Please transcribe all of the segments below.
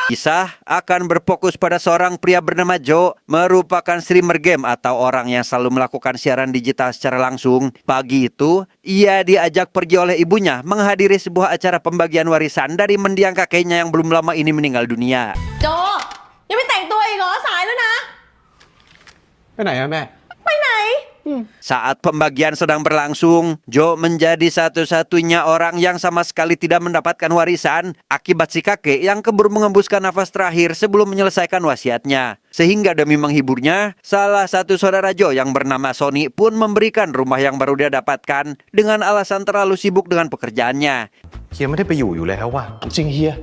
Kisah akan berfokus pada seorang pria bernama Joe, merupakan streamer game atau orang yang selalu melakukan siaran digital secara langsung. Pagi itu, ia diajak pergi oleh ibunya menghadiri sebuah acara pembagian warisan dari mendiang kakeknya yang belum lama ini meninggal dunia. โจยังไม่แต่งตัวอีกเหรอสายแล้วนะ ไปไหนอะแม่ ไปไหน Saat pembagian sedang berlangsung, Joe menjadi satu-satunya orang yang sama sekali tidak mendapatkan warisan akibat si kakek yang keburu mengembuskan nafas terakhir sebelum menyelesaikan wasiatnya. Sehingga demi menghiburnya, salah satu saudara Joe yang bernama Sony pun memberikan rumah yang baru dia dapatkan dengan alasan terlalu sibuk dengan pekerjaannya. เฮียไม่ได้ไปอยู่แล้วว่ะจริงเฮีย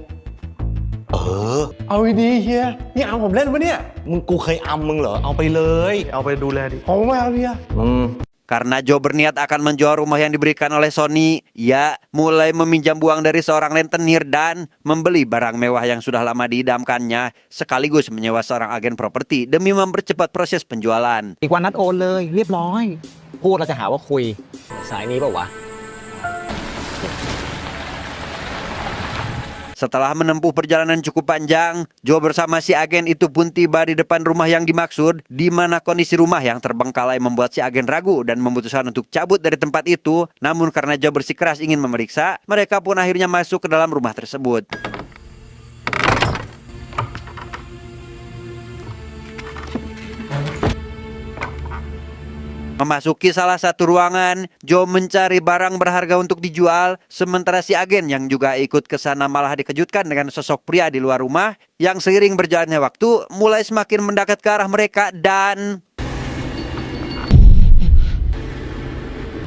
เอาดีๆเฮียนี่เอาผมเล่นปะเนี่ยมึงกูเคยอำมึงเหรอเอาไปเลยเอาไปดูแลดิผมไม่เอาเฮีย Karena Joe berniat akan menjual rumah yang diberikan oleh Sony, ia mulai meminjam uang dari seorang rentenir dan membeli barang mewah yang sudah lama diidamkannya, sekaligus menyewa seorang agen properti demi mempercepat proses penjualan. อีกวันนัดโอนเลยเรียบร้อยพูดเราจะหาว่าคุยสายนี้เปล่าวะ Setelah menempuh perjalanan cukup panjang, Joe bersama si agen itu pun tiba di depan rumah yang dimaksud, di mana kondisi rumah yang terbengkalai membuat si agen ragu dan memutuskan untuk cabut dari tempat itu. Namun karena Joe bersikeras ingin memeriksa, mereka pun akhirnya masuk ke dalam rumah tersebut. Memasuki salah satu ruangan, Joe mencari barang berharga untuk dijual, sementara si agen yang juga ikut ke sana malah dikejutkan dengan sosok pria di luar rumah yang seiring berjalannya waktu mulai semakin mendekat ke arah mereka dan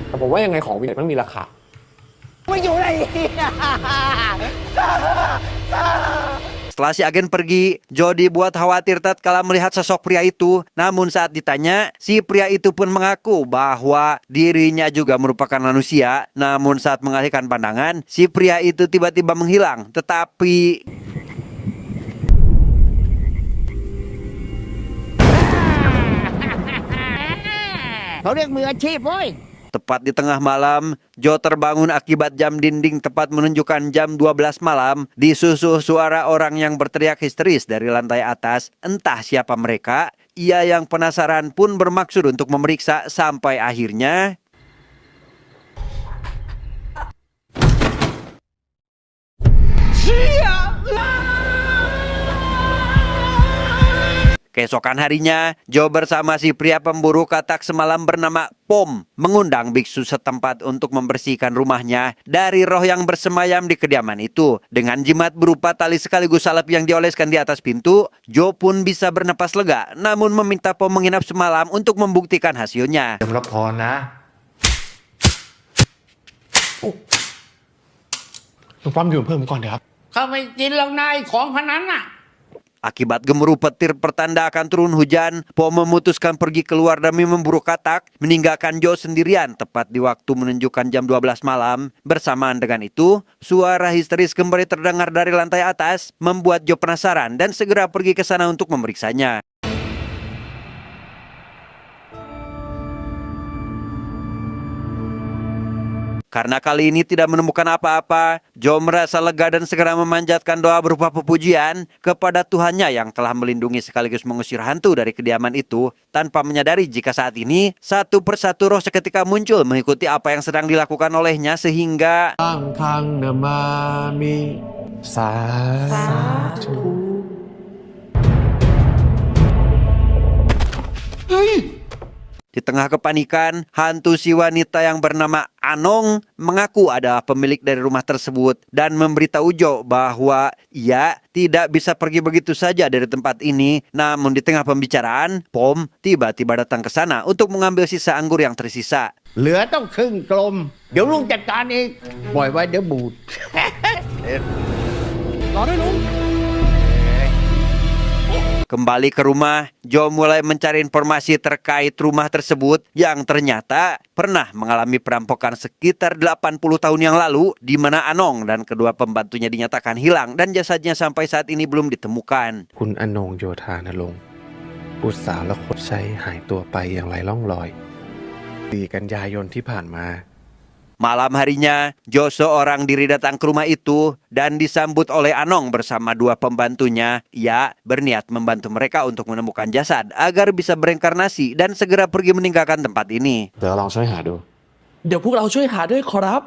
แต่ผมว่ายังไงของวินมันมีราคา Setelah si agen pergi, Joe dibuat khawatir tatkala melihat sosok pria itu. Namun saat ditanya, si pria itu pun mengaku bahwa dirinya juga merupakan manusia. Namun saat mengalihkan pandangan, si pria itu tiba-tiba menghilang. Tetapi เขาเรียกมืออาชีพเว้ย tepat di tengah malam, Joe terbangun akibat jam dinding tepat menunjukkan jam 12 malam. Disusul suara orang yang berteriak histeris dari lantai atas. Entah siapa mereka, ia yang penasaran pun bermaksud untuk memeriksa sampai akhirnya keesokan harinya, Joe bersama si pria pemburu katak semalam bernama Pom mengundang biksu setempat untuk membersihkan rumahnya dari roh yang bersemayam di kediaman itu. Dengan jimat berupa tali sekaligus salep yang dioleskan di atas pintu, Joe pun bisa bernapas lega, namun meminta Pom menginap semalam untuk membuktikan hasilnya. เตรียมรับพรนะลุงป้อมอยู่เพิ่มก่อนเถอะครับ เขาไม่กินหรอกนายของพนันน่ะ Akibat gemuruh petir pertanda akan turun hujan, Pom memutuskan pergi keluar demi memburu katak, meninggalkan Joe sendirian tepat di waktu menunjukkan jam 12 malam. Bersamaan dengan itu, suara histeris kembali terdengar dari lantai atas, membuat Joe penasaran dan segera pergi ke sana untuk memeriksanya. Karena kali ini tidak menemukan apa-apa, Joe merasa lega dan segera memanjatkan doa berupa pujian kepada Tuhannya yang telah melindungi sekaligus mengusir hantu dari kediaman itu, tanpa menyadari jika saat ini satu persatu roh seketika muncul mengikuti apa yang sedang dilakukan olehnya sehingga ตั้งคังนามามิสาธุ di tengah kepanikan, hantu si wanita yang bernama Anong mengaku adalah pemilik dari rumah tersebut dan memberitahu Joe bahwa ia tidak bisa pergi begitu saja dari tempat ini. Namun di tengah pembicaraan, Pom tiba-tiba datang ke sana untuk mengambil sisa anggur yang tersisa. เหลือต้องครึ่งกลม เดี๋ยวลุงจัดการเองปล่อยไว้เดี๋ยวบูด รอด้วยลุง Kembali ke rumah, Joe mulai mencari informasi terkait rumah tersebut yang ternyata pernah mengalami perampokan sekitar 80 tahun yang lalu di mana Anong dan kedua pembantunya dinyatakan hilang dan jasadnya sampai saat ini belum ditemukan. คุณอนงโยธานรงค์บุตรสาวและคนใช้หายตัวไปอย่างไร้ร่องรอย4 กันยายนที่ผ่านมา Malam harinya, Jo seorang diri datang ke rumah itu dan disambut oleh Anong bersama dua pembantunya. Ia berniat membantu mereka untuk menemukan jasad agar bisa bereinkarnasi dan segera pergi meninggalkan tempat ini. เดี๋ยวเราลองช่วยหาดู เดี๋ยวพวกเราช่วยหาด้วยขอรับ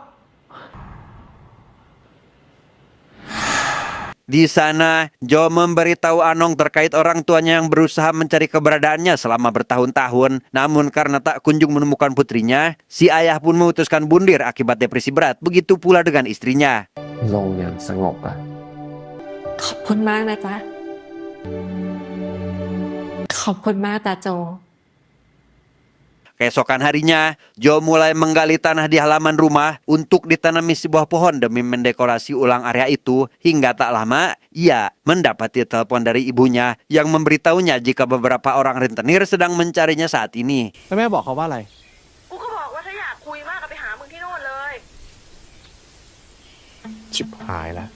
Di sana, Jo memberitahu Anong terkait orang tuanya yang berusaha mencari keberadaannya selama bertahun-tahun. Namun karena tak kunjung menemukan putrinya, si ayah pun memutuskan bundir akibat depresi berat. Begitu pula dengan istrinya. ลงอย่างสงบอ่ะ ขอบคุณมากนะจ๊ะ ขอบคุณมากตาโจ Keesokan harinya, Jo mulai menggali tanah di halaman rumah untuk ditanami sebuah pohon demi mendekorasi ulang area itu. Hingga tak lama, ia mendapati telepon dari ibunya yang memberitahunya jika beberapa orang rentenir sedang mencarinya saat ini. แล้วแม่บอกเขาว่าอะไร กูก็บอกว่าถ้าอยากคุยมากก็ไปหามึงที่โน่นเลย ชิบหายแล้ว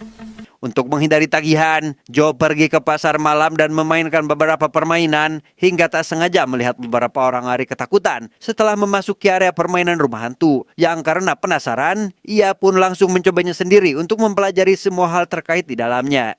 Untuk menghindari tagihan, Jo pergi ke pasar malam dan memainkan beberapa permainan hingga tak sengaja melihat beberapa orang lari ketakutan setelah memasuki area permainan rumah hantu. Yang karena penasaran, ia pun langsung mencobanya sendiri untuk mempelajari semua hal terkait di dalamnya.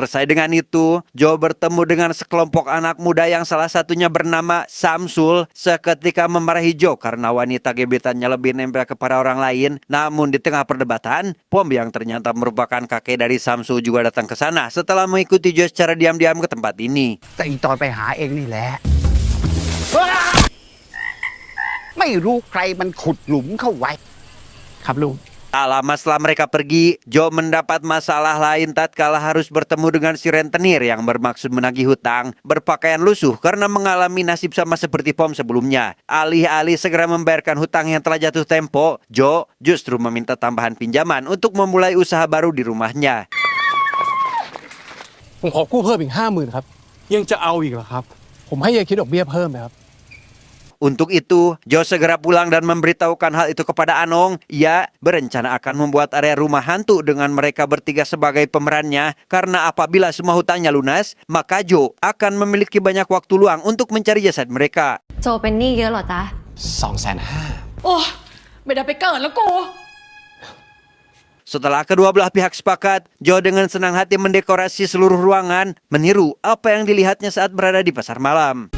Selesai dengan itu, Jo bertemu dengan sekelompok anak muda yang salah satunya bernama Samsul. Seketika memarahi Jo karena wanita gebetannya lebih nempel kepada orang lain. Namun di tengah perdebatan, Pom yang ternyata merupakan kakek dari Samsul juga datang ke sana setelah mengikuti Jo secara diam-diam ke tempat ini. แต่อีตอนไปหาเองนี่แหละ ไม่รู้ใครมันขุดหลุมเข้าไว้ ครับลุง Tak lama setelah mereka pergi, Jo mendapat masalah lain tatkala harus bertemu dengan si rentenir yang bermaksud menagih hutang, berpakaian lusuh karena mengalami nasib sama seperti Pom sebelumnya. Alih-alih segera membayarkan hutang yang telah jatuh tempo, Jo justru meminta tambahan pinjaman untuk memulai usaha baru di rumahnya. ผมขอกู้เพิ่มอีก 50,000 ครับ ยังจะเอาอีกเหรอครับ ผมให้ยังคิดดอกเบี้ยเพิ่มนะครับ Untuk itu, Jo segera pulang dan memberitahukan hal itu kepada Anong. Ia berencana akan membuat area rumah hantu dengan mereka bertiga sebagai pemerannya. Karena apabila semua hutangnya lunas, maka Jo akan memiliki banyak waktu luang untuk mencari jasad mereka. โจเป็นหนี้เยอะเหรอจ๊ะ 250,000 โอ้ไม่ได้ไปเกิดแล้วกู Setelah kedua belah pihak sepakat, Jo dengan senang hati mendekorasi seluruh ruangan, meniru apa yang dilihatnya saat berada di pasar malam.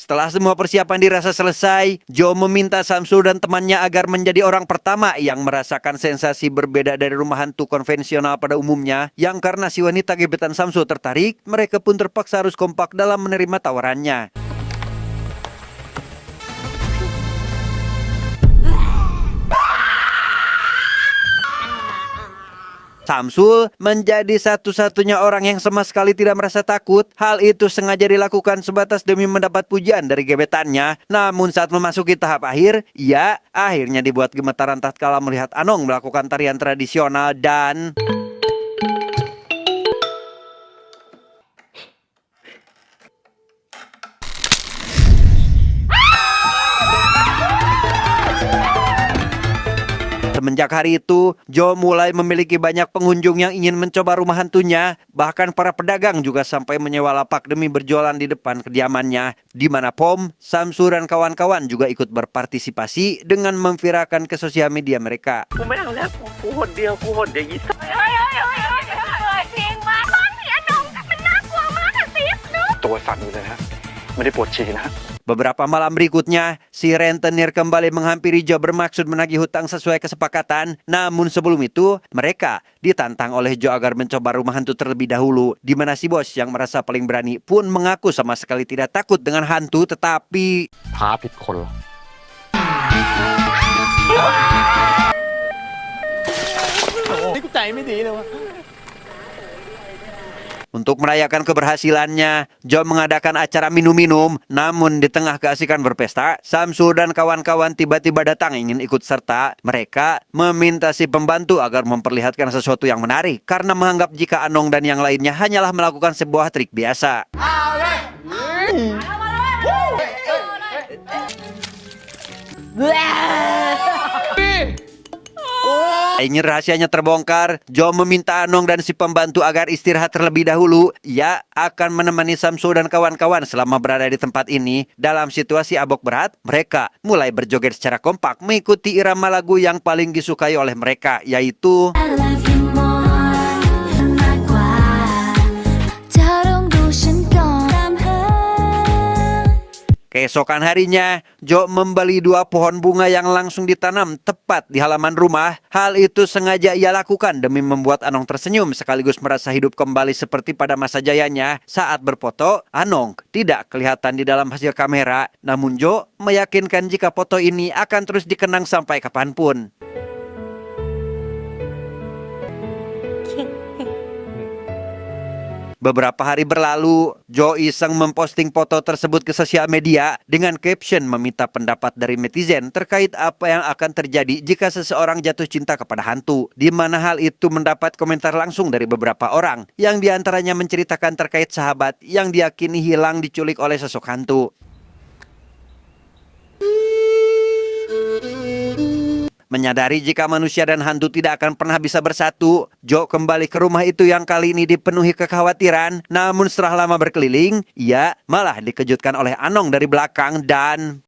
Setelah semua persiapan dirasa selesai, Jo meminta Samsul dan temannya agar menjadi orang pertama yang merasakan sensasi berbeda dari rumah hantu konvensional pada umumnya. Yang karena si wanita gebetan Samsul tertarik, mereka pun terpaksa harus kompak dalam menerima tawarannya. Samsul menjadi satu-satunya orang yang sama sekali tidak merasa takut. Hal itu sengaja dilakukan sebatas demi mendapat pujian dari gebetannya. Namun saat memasuki tahap akhir, ia akhirnya dibuat gemetaran tatkala melihat Anong melakukan tarian tradisional dan... Semenjak hari itu, Jo mulai memiliki banyak pengunjung yang ingin mencoba rumah hantunya. Bahkan para pedagang juga sampai menyewa lapak demi berjualan di depan kediamannya. Di mana Pom, Samsul dan kawan-kawan juga ikut berpartisipasi dengan memviralkan ke sosial media mereka. เฮ้ยเฮ้ยเฮ้ยเสียงมาตอนนี้อนงมันน่ากลัวมากอะซิฟนุ๊ก ตัวสั่นอยู่เลยนะ ไม่ได้ปวดฉี่นะ Beberapa malam berikutnya, si rentenir kembali menghampiri Jo bermaksud menagih hutang sesuai kesepakatan. Namun sebelum itu, mereka ditantang oleh Jo agar mencoba rumah hantu terlebih dahulu. Di mana si bos yang merasa paling berani pun mengaku sama sekali tidak takut dengan hantu, tetapi... ท้าผิดคนเหรอ นี่กูใจไม่ดีเลยวะ Untuk merayakan keberhasilannya, Jo mengadakan acara minum-minum. Namun di tengah keasikan berpesta, Samsul dan kawan-kawan tiba-tiba datang ingin ikut serta. Mereka meminta si pembantu agar memperlihatkan sesuatu yang menarik karena menganggap jika Anong dan yang lainnya hanyalah melakukan sebuah trik biasa. Ingin rahasianya terbongkar, Jo meminta Anong dan si pembantu agar istirahat terlebih dahulu. Ia akan menemani Samsul dan kawan-kawan selama berada di tempat ini. Dalam situasi abok berat, mereka mulai berjoget secara kompak mengikuti irama lagu yang paling disukai oleh mereka, yaitu I love you more มากกว่าเธอต้องดูฉันก่อนตามหา Keesokan harinya, Jo membeli 2 pohon bunga yang langsung ditanam tepat di halaman rumah. Hal itu sengaja ia lakukan demi membuat Anong tersenyum sekaligus merasa hidup kembali seperti pada masa jayanya. Saat berfoto, Anong tidak kelihatan di dalam hasil kamera. Namun Jo meyakinkan jika foto ini akan terus dikenang sampai kapanpun. Beberapa hari berlalu, Jo iseng memposting foto tersebut ke sosial media dengan caption meminta pendapat dari netizen terkait apa yang akan terjadi jika seseorang jatuh cinta kepada hantu. Di mana hal itu mendapat komentar langsung dari beberapa orang, yang diantaranya menceritakan terkait sahabat yang diyakini hilang diculik oleh sosok hantu. Menyadari jika manusia dan hantu tidak akan pernah bisa bersatu, Jo kembali ke rumah itu yang kali ini dipenuhi kekhawatiran. Namun setelah lama berkeliling, ia malah dikejutkan oleh Anong dari belakang dan...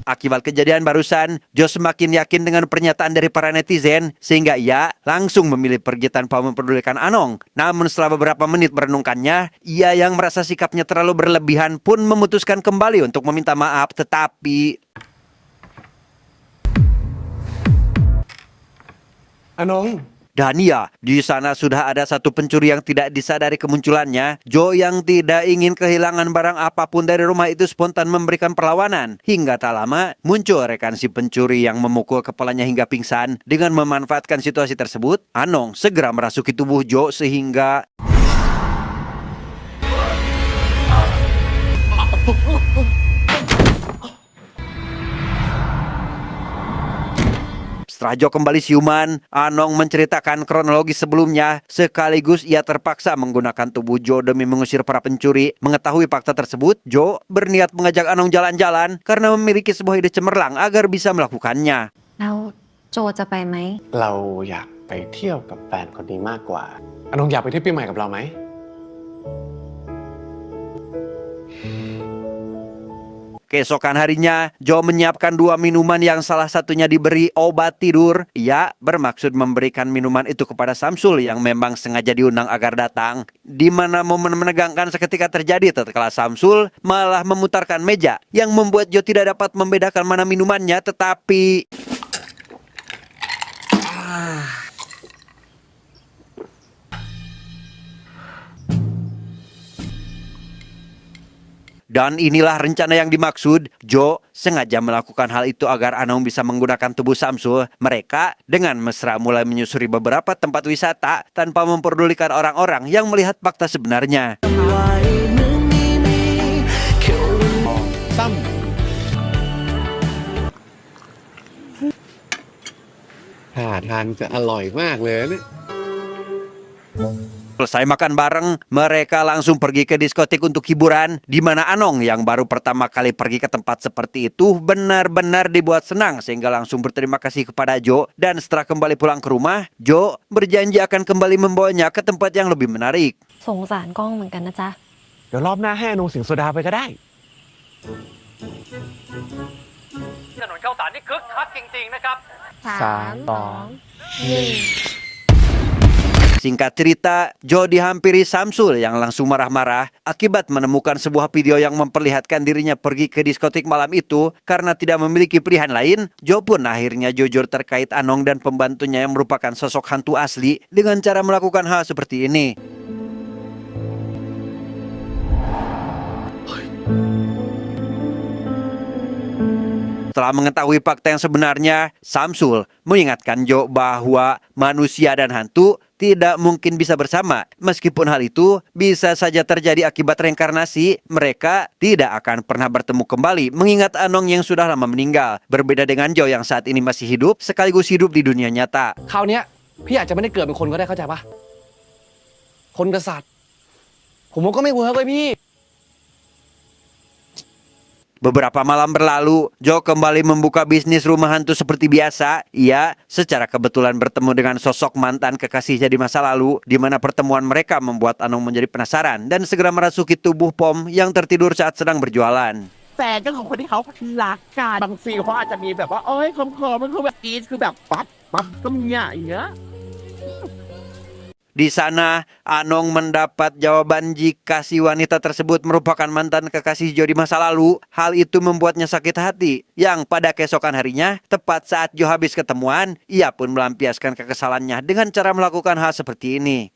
Akibat kejadian barusan, Jo semakin yakin dengan pernyataan dari para netizen sehingga ia langsung memilih pergi tanpa mempedulikan Anong. Namun setelah beberapa menit merenungkannya, ia yang merasa sikapnya terlalu berlebihan pun memutuskan kembali untuk meminta maaf. Tetapi Anong, dan iya, di sana sudah ada satu pencuri yang tidak disadari kemunculannya. Jo yang tidak ingin kehilangan barang apapun dari rumah itu spontan memberikan perlawanan. Hingga tak lama, muncul rekan si pencuri yang memukul kepalanya hingga pingsan. Dengan memanfaatkan situasi tersebut, Anong segera merasuki tubuh Jo sehingga... Setelah Jo kembali siuman, Anong menceritakan kronologi sebelumnya. Sekaligus ia terpaksa menggunakan tubuh Jo demi mengusir para pencuri. Mengetahui fakta tersebut, Jo berniat mengajak Anong jalan-jalan karena memiliki sebuah ide cemerlang agar bisa melakukannya. แล้วโจจะไปไหม เราอยากไปเที่ยวกับแฟนคนนี้มากกว่าอนงอยากไปเที่ยวปีใหม่กับเราไหม Keesokan harinya, Jo menyiapkan 2 minuman yang salah satunya diberi obat tidur. Ia bermaksud memberikan minuman itu kepada Samsul yang memang sengaja diundang agar datang. Di mana momen menegangkan seketika terjadi tatkala Samsul malah memutarkan meja yang membuat Jo tidak dapat membedakan mana minumannya, tetapi... Dan inilah rencana yang dimaksud. Jo sengaja melakukan hal itu agar Anong bisa menggunakan tubuh Samsul. Mereka dengan mesra mulai menyusuri beberapa tempat wisata tanpa memperdulikan orang-orang yang melihat fakta sebenarnya. ตั้มท่าทางจะอร่อยมากเลยเนี่ย Selesai makan bareng, mereka langsung pergi ke diskotik untuk hiburan, di mana Anong yang baru pertama kali pergi ke tempat seperti itu benar-benar dibuat senang sehingga langsung berterima kasih kepada Jo. Dan setelah kembali pulang ke rumah, Jo berjanji akan kembali membawanya ke tempat yang lebih menarik. สงสารกล้องเหมือนกันนะจ๊ะ เดี๋ยวรอบหน้าให้อนงสิงโซดาไปก็ได้ ถนนข้าวสารนี่คึกคักจริงๆนะครับ Singkat cerita, Jo dihampiri Samsul yang langsung marah-marah akibat menemukan sebuah video yang memperlihatkan dirinya pergi ke diskotik malam itu. Karena tidak memiliki pilihan lain, Jo pun akhirnya jujur terkait Anong dan pembantunya yang merupakan sosok hantu asli dengan cara melakukan hal seperti ini. Setelah mengetahui fakta yang sebenarnya, Samsul mengingatkan Jo bahwa manusia dan hantu tidak mungkin bisa bersama. Meskipun hal itu bisa saja terjadi akibat reinkarnasi, mereka tidak akan pernah bertemu kembali mengingat Anong yang sudah lama meninggal. Berbeda dengan Jo yang saat ini masih hidup, sekaligus hidup di dunia nyata. คราวเนี้ยพี่อาจจะไม่ได้เกิดเป็นคนก็ได้เข้าใจปะคนกษัตริย์ผมว่าก็ไม่เวิร์กเลยพี่ Beberapa malam berlalu, Jo kembali membuka bisnis rumah hantu seperti biasa. Ia secara kebetulan bertemu dengan sosok mantan kekasihnya di masa lalu, di mana pertemuan mereka membuat Anong menjadi penasaran dan segera merasuki tubuh Pom yang tertidur saat sedang berjualan. แฟนก็ของคนที่เขารักกันบางซีนเขาอาจจะมีแบบว่าเอ้ยคอมมันคือแบบกรีดคือแบบปั๊บก็มีอย่างเงี้ย Di sana, Anong mendapat jawaban jika si wanita tersebut merupakan mantan kekasih Jo di masa lalu. Hal itu membuatnya sakit hati. Yang pada keesokan harinya, tepat saat Jo habis ketemuan, ia pun melampiaskan kekesalannya dengan cara melakukan hal seperti ini.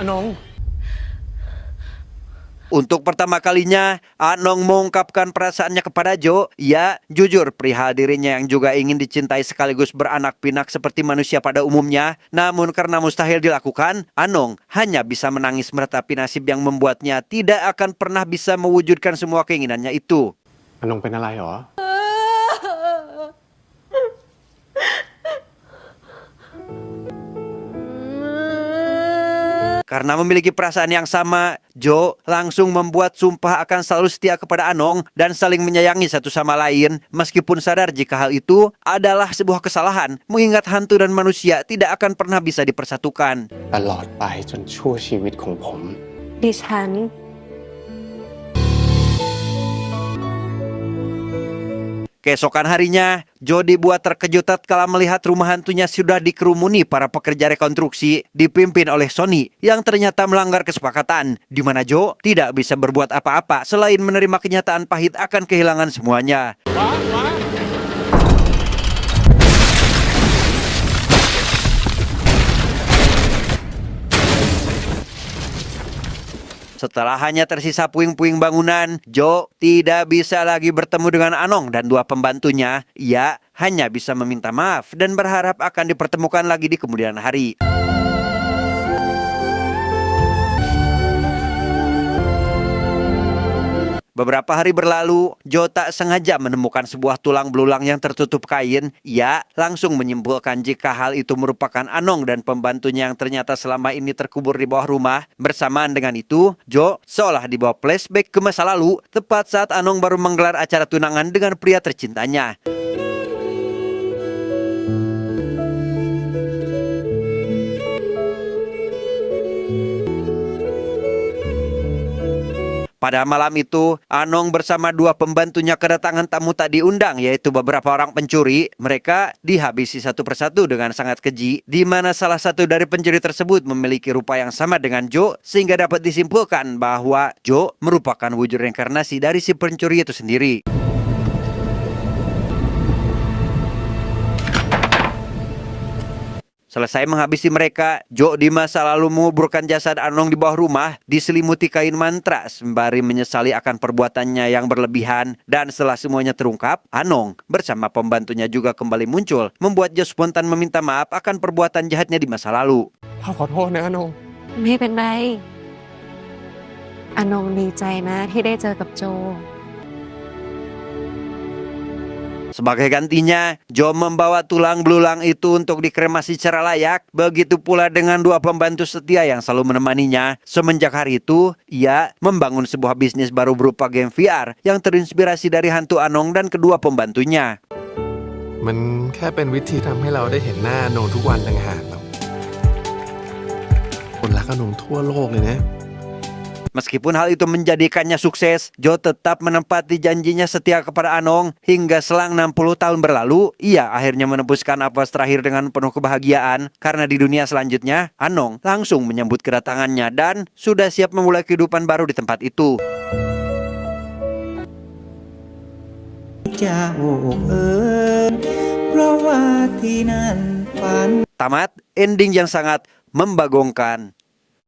Anong, Untuk pertama kalinya, Anong mengungkapkan perasaannya kepada Jo. Ia jujur perihal dirinya yang juga ingin dicintai sekaligus beranak pinak seperti manusia pada umumnya. Namun karena mustahil dilakukan, Anong hanya bisa menangis meratapi nasib yang membuatnya tidak akan pernah bisa mewujudkan semua keinginannya itu. อนงเป็นอะไรหรอ Karena memiliki perasaan yang sama, Jo langsung membuat sumpah akan selalu setia kepada Anong dan saling menyayangi satu sama lain, meskipun sadar jika hal itu adalah sebuah kesalahan, mengingat hantu dan manusia tidak akan pernah bisa dipersatukan. ตลอดไปจนชั่วชีวิตของผม ดิฉัน Keesokan harinya, Jo dibuat terkejut tatkala melihat rumah hantunya sudah dikerumuni para pekerja rekonstruksi dipimpin oleh Sony yang ternyata melanggar kesepakatan, di mana Jo tidak bisa berbuat apa-apa selain menerima kenyataan pahit akan kehilangan semuanya. Setelah hanya tersisa puing-puing bangunan, Jo tidak bisa lagi bertemu dengan Anong dan dua pembantunya. Ia hanya bisa meminta maaf dan berharap akan dipertemukan lagi di kemudian hari. Beberapa hari berlalu, Jo tak sengaja menemukan sebuah tulang belulang yang tertutup kain. Ia langsung menyimpulkan jika hal itu merupakan Anong dan pembantunya yang ternyata selama ini terkubur di bawah rumah. Bersamaan dengan itu, Jo seolah dibawa flashback ke masa lalu, tepat saat Anong baru menggelar acara tunangan dengan pria tercintanya. Pada malam itu, Anong bersama dua pembantunya kedatangan tamu tak diundang, yaitu beberapa orang pencuri. Mereka dihabisi satu persatu dengan sangat keji, di mana salah satu dari pencuri tersebut memiliki rupa yang sama dengan Jo, sehingga dapat disimpulkan bahwa Jo merupakan wujud reinkarnasi dari si pencuri itu sendiri. Selesai menghabisi mereka, Jo di masa lalu menguburkan jasad Anong di bawah rumah, diselimuti kain mantra sembari menyesali akan perbuatannya yang berlebihan. Dan setelah semuanya terungkap, Anong bersama pembantunya juga kembali muncul, membuat Jo spontan meminta maaf akan perbuatan jahatnya di masa lalu. ข้าขอโทษนะอนง ไม่เป็นไร อนงดีใจนะที่ได้เจอกับโจ Sebagai gantinya, Jo membawa tulang belulang itu untuk dikremasi secara layak. Begitu pula dengan dua pembantu setia yang selalu menemaninya. Semenjak hari itu, ia membangun sebuah bisnis baru berupa game VR yang terinspirasi dari hantu Anong dan kedua pembantunya. มันแค่เป็นวิธีทำให้เราได้เห็นหน้าอนงทุกวันต่างหากครับคนรักอนงทั่วโลกเลยนะ Meskipun hal itu menjadikannya sukses, Jo tetap menempati janjinya setia kepada Anong. Hingga selang 60 tahun berlalu, ia akhirnya menembuskan nafas terakhir dengan penuh kebahagiaan. Karena di dunia selanjutnya, Anong langsung menyambut kedatangannya dan sudah siap memulai kehidupan baru di tempat itu. Tamat ending yang sangat membagongkan.